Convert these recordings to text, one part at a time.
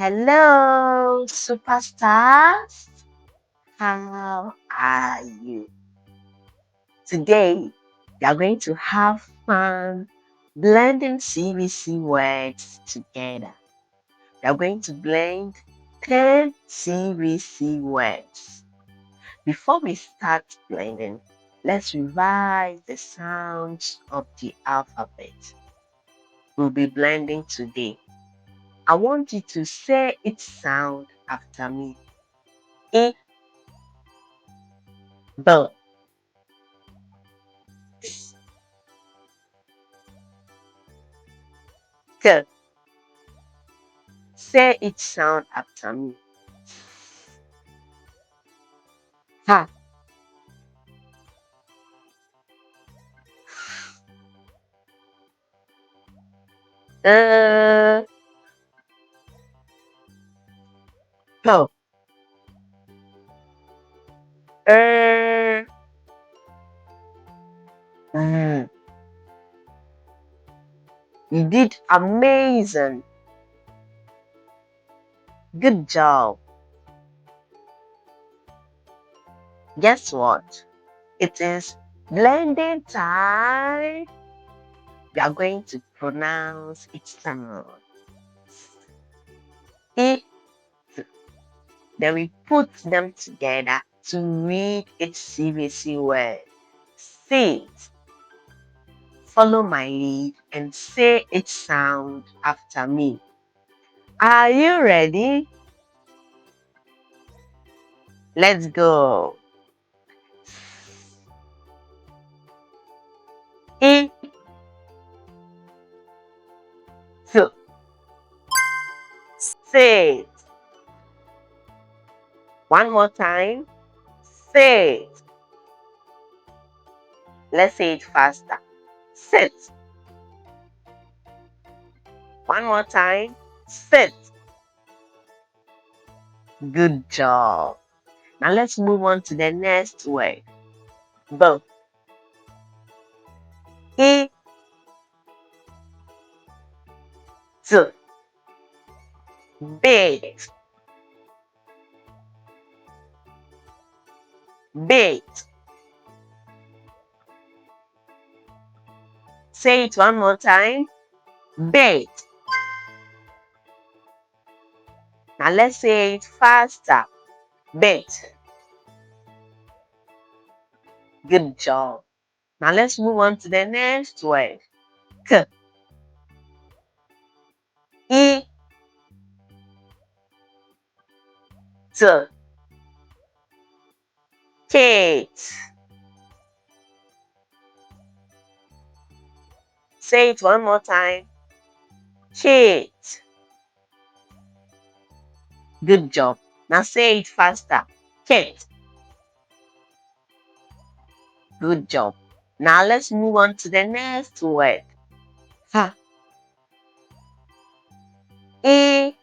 Hello, superstars. How are you? Today, we are going to have fun blending CVC words together. We are going to blend 10 CVC words. Before we start blending, let's revise the sounds of the alphabet. We'll be blending today. I want you to say each sound after me. I, B, K. Say each sound after me. Ha, P, Mm. You did amazing. Good job. Guess what? It is blending time. We are going to pronounce each sound. I, then we put them together to read each CVC word. Sit. Follow my lead and say each sound after me. Are you ready? Let's go. I, so, sit. One more time. Sit. Let's say it faster. Sit. One more time. Sit. Good job. Now let's move on to the next word. B. I, T. Bit. Bit. Say it one more time. Bit. Now let's say it faster. Bit. Good job. Now let's move on to the next word. K. I, T. Kate. Say it one more time. Kate. Good job. Now say it faster. Kate. Good job. Now let's move on to the next word. Ha. I,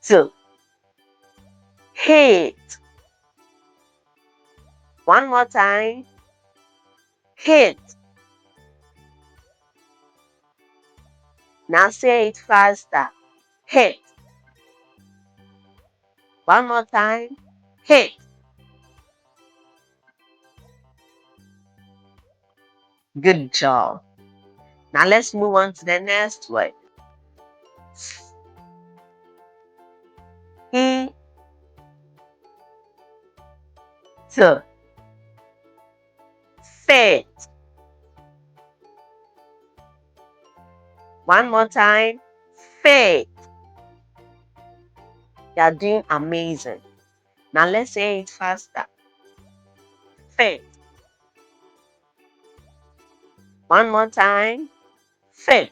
T. Hate. One more time. Hate. Now say it faster. Hate. One more time. Hate. Good job. Now let's move on to the next word. I, T. Fit. One more time. Fit. You are doing amazing. Now let's say it faster. Fit. One more time. Fit.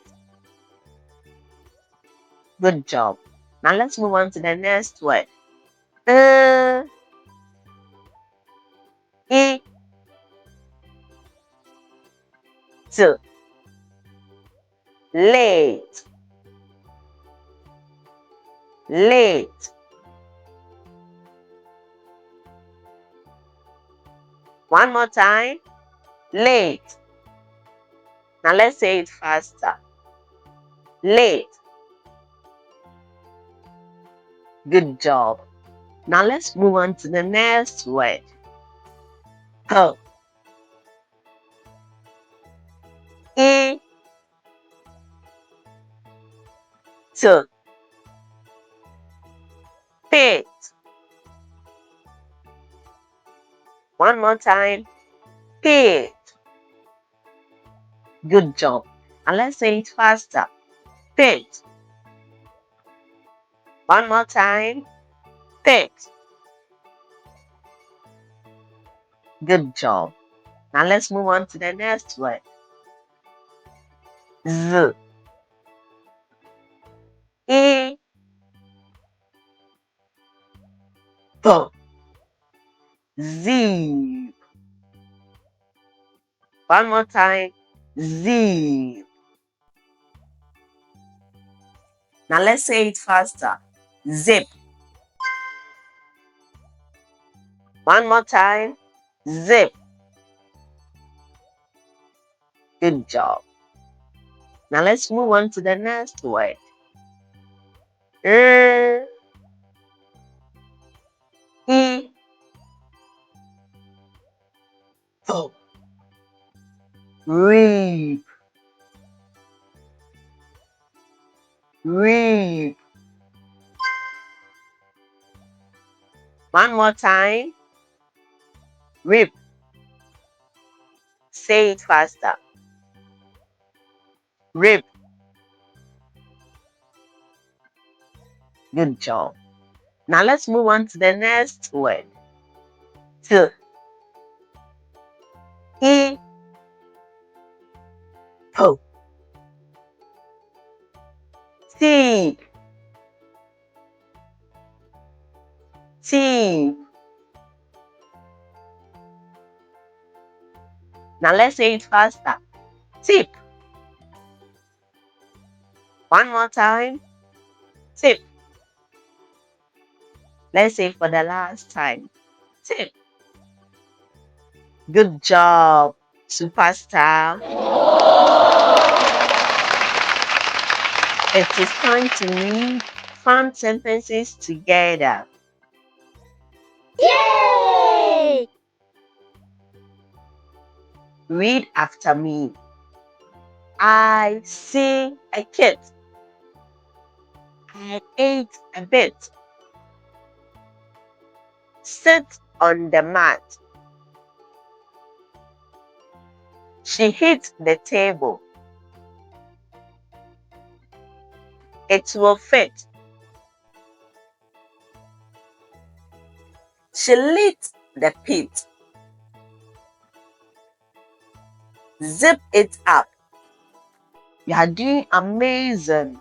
Good job. Now let's move on to the next word. I, T. Late. Late. One more time. Late. Now let's say it faster. Late. Good job. Now let's move on to the next word. P. E. T. Pit. One more time. Pit. Good job. And let's say it faster. Pit. One more time. Pit. Good job. Now let's move on to the next word. Z. E. P. Z. One more time. Z. Now let's say it faster. Zip. One more time. Zip. Good job. Now let's move on to the next word. R. E. P. Reap. Reap. One more time. Reap. Say it faster. Reap. Good job. Now let's move on to the next word. T. E. P. T. T. Now let's say it faster. Tip. One more time. Tip. Let's say for the last time. Tip. Good job, superstar. It is time to read fun sentences together. Yay! Read after me. I see a kid. I ate a bit. Sit on the mat. She hit the table. It will fit. She lit the pit. Zip it up. You are doing amazing.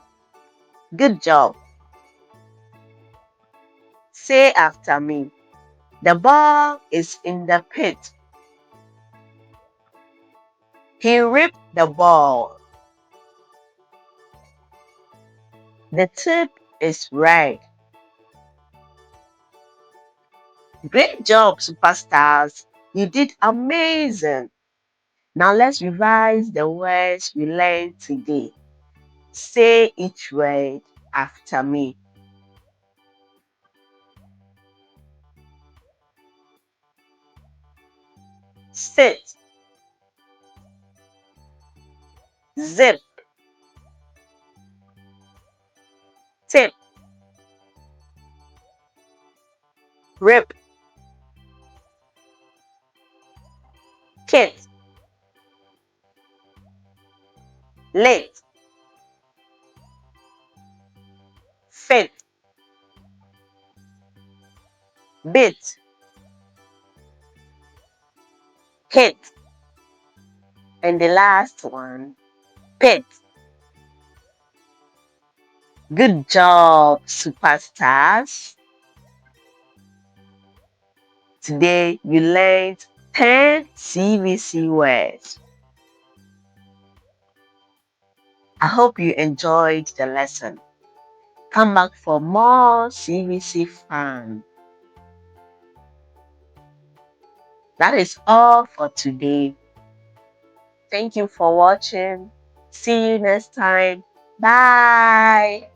Good job. Say after me. The ball is in the pit. He ripped the ball. The tip is red. Great job, superstars. You did amazing. Now let's revise the words we learned today. Say each word after me. Sit. Zip. Tip. Rip. Kit. Lit. Fit. Bit. Hit. And the last one, pit. Good job, superstars. Today you learned 10 CVC words. I hope you enjoyed the lesson. Come back for more CVC fun. That is all for today. Thank you for watching. See you next time. Bye.